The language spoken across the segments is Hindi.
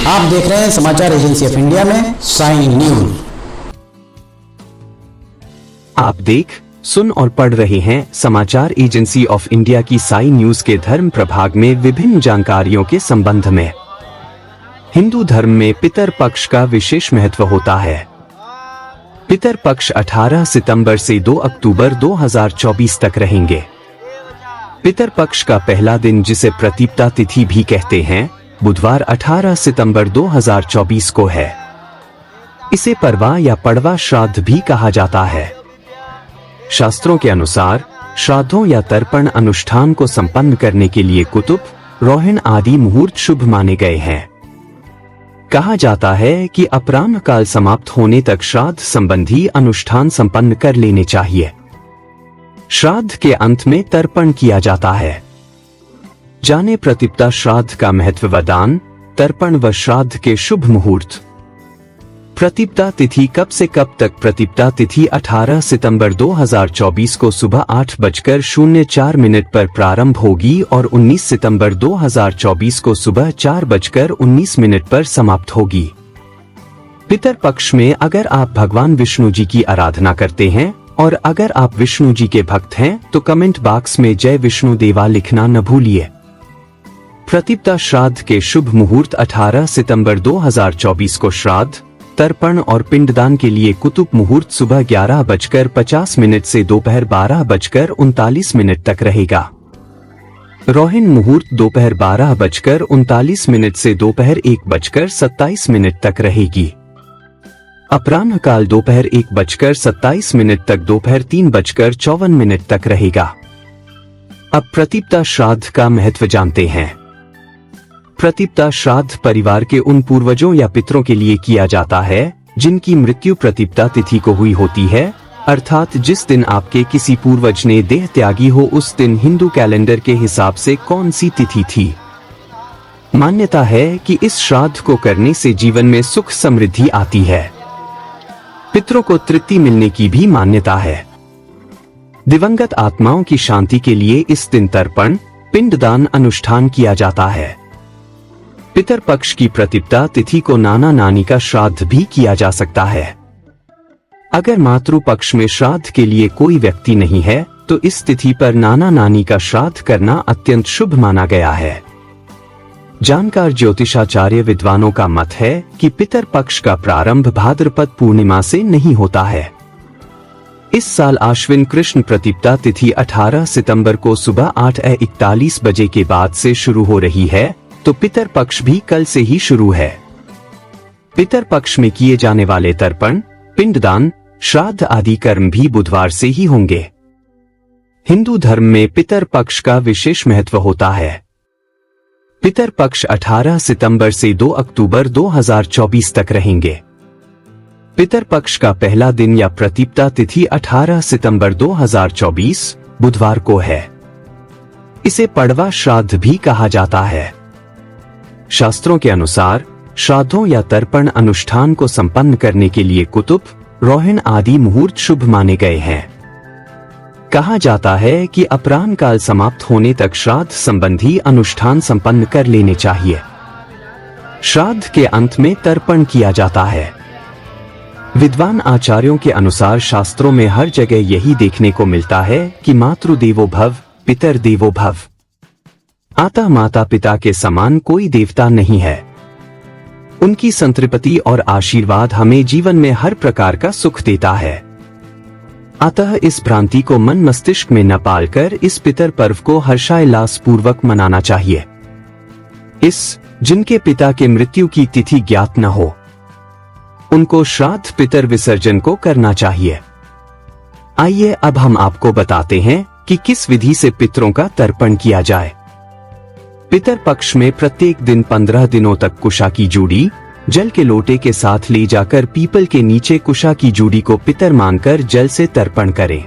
आप देख रहे हैं समाचार एजेंसी ऑफ इंडिया में साई न्यूज। आप देख, सुन और पढ़ रहे हैं समाचार एजेंसी ऑफ इंडिया की साई न्यूज के धर्म प्रभाग में विभिन्न जानकारियों के संबंध में। हिंदू धर्म में पितर पक्ष का विशेष महत्व होता है। पितर पक्ष 18 सितंबर से 2 अक्टूबर 2024 तक रहेंगे। पितर पक्ष का पहला दिन, जिसे प्रतिपदा तिथि भी कहते हैं, बुधवार 18 सितंबर 2024 को है। इसे परवा या पड़वा श्राद्ध भी कहा जाता है। शास्त्रों के अनुसार श्राद्धों या तर्पण अनुष्ठान को संपन्न करने के लिए कुतुब, रोहिण आदि मुहूर्त शुभ माने गए हैं। कहा जाता है कि अपराह्न काल समाप्त होने तक श्राद्ध संबंधी अनुष्ठान संपन्न कर लेने चाहिए। श्राद्ध के अंत में तर्पण किया जाता है। जाने प्रतिपदा श्राद्ध का महत्व व दान, तर्पण व श्राद्ध के शुभ मुहूर्त। प्रतिपदा तिथि कब से कब तक? प्रतिपदा तिथि 18 सितंबर 2024 को सुबह 8:04 पर प्रारंभ होगी और 19 सितंबर 2024 को सुबह 4:19 पर समाप्त होगी। पितर पक्ष में अगर आप भगवान विष्णु जी की आराधना करते हैं और अगर आप विष्णु जी के भक्त हैं तो कमेंट बॉक्स में जय विष्णु देवा लिखना न भूलिए। प्रतिपदा श्राद्ध के शुभ मुहूर्त 18 सितंबर 2024 को श्राद्ध, तर्पण और पिंडदान के लिए कुतुब मुहूर्त सुबह 11:50 से दोपहर 12:39 तक रहेगा। रोहिण मुहूर्त दोपहर 12:39 से दोपहर 1:27 तक रहेगी। अपराह्न काल दोपहर 1:27 तक दोपहर 3:54 तक रहेगा। अब प्रतिपदा श्राद्ध का महत्व जानते हैं। प्रतिपदा श्राद्ध परिवार के उन पूर्वजों या पितरों के लिए किया जाता है जिनकी मृत्यु प्रतिपदा तिथि को हुई होती है, अर्थात जिस दिन आपके किसी पूर्वज ने देह त्यागी हो उस दिन हिंदू कैलेंडर के हिसाब से कौन सी तिथि थी। मान्यता है कि इस श्राद्ध को करने से जीवन में सुख समृद्धि आती है। पितरों को तृप्ति मिलने की भी मान्यता है। दिवंगत आत्माओं की शांति के लिए इस दिन तर्पण, पिंडदान अनुष्ठान किया जाता है। पितर पक्ष की प्रतिपदा तिथि को नाना नानी का श्राद्ध भी किया जा सकता है। अगर मातृ पक्ष में श्राद्ध के लिए कोई व्यक्ति नहीं है तो इस तिथि पर नाना नानी का श्राद्ध करना अत्यंत शुभ माना गया है। जानकार ज्योतिषाचार्य विद्वानों का मत है कि पितर पक्ष का प्रारंभ भाद्रपद पूर्णिमा से नहीं होता है। इस साल आश्विन कृष्ण प्रतिपदा तिथि 18 सितंबर को सुबह 8:41 बजे के बाद से शुरू हो रही है, तो पितर पक्ष भी कल से ही शुरू है। पितर पक्ष में किए जाने वाले तर्पण, पिंडदान, श्राद्ध आदि कर्म भी बुधवार से ही होंगे। हिंदू धर्म में पितर पक्ष का विशेष महत्व होता है। पितर पक्ष 18 सितंबर से 2 अक्टूबर 2024 तक रहेंगे। पितर पक्ष का पहला दिन या प्रतिपदा तिथि 18 सितंबर 2024 बुधवार को है। इसे पड़वा श्राद्ध भी कहा जाता है। शास्त्रों के अनुसार श्राद्धों या तर्पण अनुष्ठान को संपन्न करने के लिए कुतुब, रोहिण आदि मुहूर्त शुभ माने गए हैं। कहा जाता है कि अपराह्न काल समाप्त होने तक श्राद्ध संबंधी अनुष्ठान संपन्न कर लेने चाहिए। श्राद्ध के अंत में तर्पण किया जाता है। विद्वान आचार्यों के अनुसार शास्त्रों में हर जगह यही देखने को मिलता है कि मातृ देवो भव, पितर देवो भव। अतः माता पिता के समान कोई देवता नहीं है। उनकी संतृप्ति और आशीर्वाद हमें जीवन में हर प्रकार का सुख देता है। अतः इस भ्रांति को मन मस्तिष्क में न पालकर इस पितर पर्व को हर्षोल्लास पूर्वक मनाना चाहिए। जिनके पिता के मृत्यु की तिथि ज्ञात न हो, उनको श्राद्ध पितर विसर्जन को करना चाहिए। आइए अब हम आपको बताते हैं कि किस विधि से पितरों का तर्पण किया जाए। पितर पक्ष में प्रत्येक दिन 15 दिनों तक कुशा की जूड़ी जल के लोटे के साथ ले जाकर पीपल के नीचे कुशा की जूड़ी को पितर मानकर जल से तर्पण करें।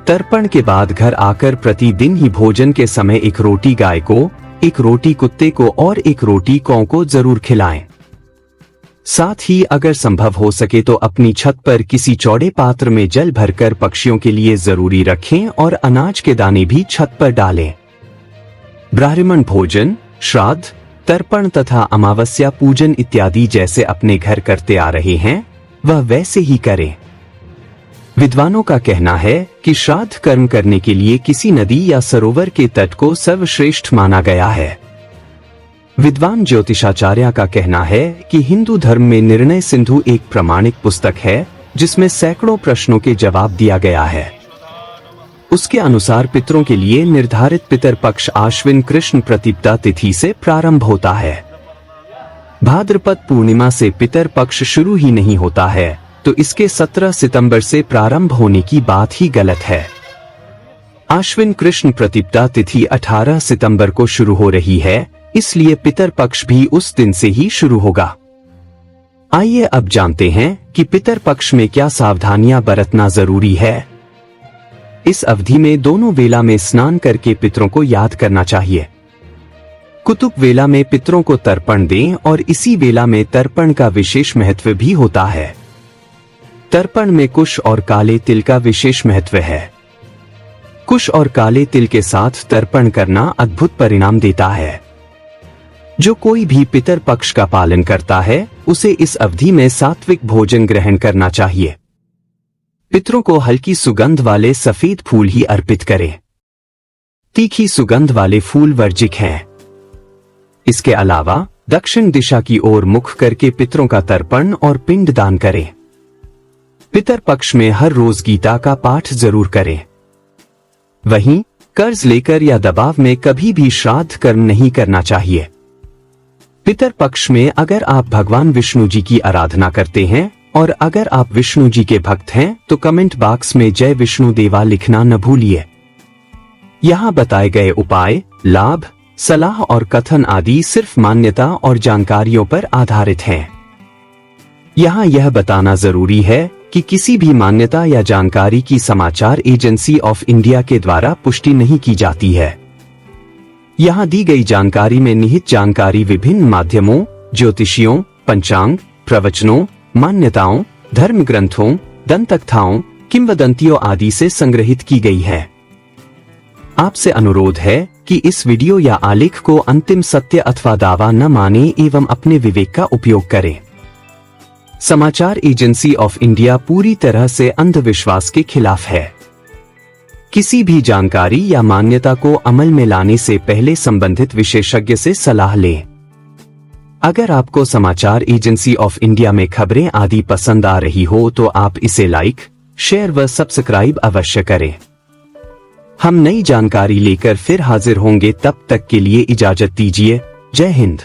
तर्पण के बाद घर आकर प्रतिदिन ही भोजन के समय एक रोटी गाय को, एक रोटी कुत्ते को और एक रोटी काऊ को जरूर खिलाएं। साथ ही अगर संभव हो सके तो अपनी छत पर किसी चौड़े पात्र में जल भरकर पक्षियों के लिए जरूरी रखें और अनाज के दाने भी छत पर डालें। ब्राह्मण भोजन, श्राद्ध, तर्पण तथा अमावस्या पूजन इत्यादि जैसे अपने घर करते आ रहे हैं वह वैसे ही करें। विद्वानों का कहना है कि श्राद्ध कर्म करने के लिए किसी नदी या सरोवर के तट को सर्वश्रेष्ठ माना गया है। विद्वान ज्योतिषाचार्य का कहना है कि हिंदू धर्म में निर्णय सिंधु एक प्रामाणिक पुस्तक है जिसमें सैकड़ों प्रश्नों के जवाब दिया गया है। उसके अनुसार पितरों के लिए निर्धारित पितर पक्ष आश्विन कृष्ण प्रतिपदा तिथि से प्रारंभ होता है। भाद्रपद पूर्णिमा से पितर पक्ष शुरू ही नहीं होता है तो इसके 17 सितंबर से प्रारंभ होने की बात ही गलत है। आश्विन कृष्ण प्रतिपदा तिथि 18 सितंबर को शुरू हो रही है, इसलिए पितर पक्ष भी उस दिन से ही शुरू होगा। आइए अब जानते हैं कि पितर पक्ष में क्या सावधानियां बरतना जरूरी है। इस अवधि में दोनों वेला में स्नान करके पितरों को याद करना चाहिए। कुतुब वेला में पितरों को तर्पण दें और इसी वेला में तर्पण का विशेष महत्व भी होता है। तर्पण में कुश और काले तिल का विशेष महत्व है। कुश और काले तिल के साथ तर्पण करना अद्भुत परिणाम देता है। जो कोई भी पितर पक्ष का पालन करता है उसे इस अवधि में सात्विक भोजन ग्रहण करना चाहिए। पितरों को हल्की सुगंध वाले सफेद फूल ही अर्पित करें। तीखी सुगंध वाले फूल वर्जित हैं। इसके अलावा दक्षिण दिशा की ओर मुख करके पितरों का तर्पण और पिंड दान करें। पितर पक्ष में हर रोज गीता का पाठ जरूर करें। वहीं कर्ज लेकर या दबाव में कभी भी श्राद्ध कर्म नहीं करना चाहिए। पितर पक्ष में अगर आप भगवान विष्णु जी की आराधना करते हैं और अगर आप विष्णु जी के भक्त हैं तो कमेंट बॉक्स में जय विष्णु देवा लिखना न भूलिए। यहाँ बताए गए उपाय, लाभ, सलाह और कथन आदि सिर्फ मान्यता और जानकारियों पर आधारित हैं। यहाँ यह बताना जरूरी है कि किसी भी मान्यता या जानकारी की समाचार एजेंसी ऑफ इंडिया के द्वारा पुष्टि नहीं की जाती है। यहाँ दी गई जानकारी में निहित जानकारी विभिन्न माध्यमों, ज्योतिषियों, पंचांग, प्रवचनों, मान्यताओं, धर्म ग्रंथों, दंतकथाओं, किंवदंतियों आदि से संग्रहित की गई है। आपसे अनुरोध है कि इस वीडियो या आलेख को अंतिम सत्य अथवा दावा न माने एवं अपने विवेक का उपयोग करें। समाचार एजेंसी ऑफ इंडिया पूरी तरह से अंधविश्वास के खिलाफ है। किसी भी जानकारी या मान्यता को अमल में लाने से पहले संबंधित विशेषज्ञ से सलाह लें। अगर आपको समाचार एजेंसी ऑफ इंडिया में खबरें आदि पसंद आ रही हो तो आप इसे लाइक, शेयर व सब्सक्राइब अवश्य करें। हम नई जानकारी लेकर फिर हाजिर होंगे, तब तक के लिए इजाजत दीजिए। जय हिंद।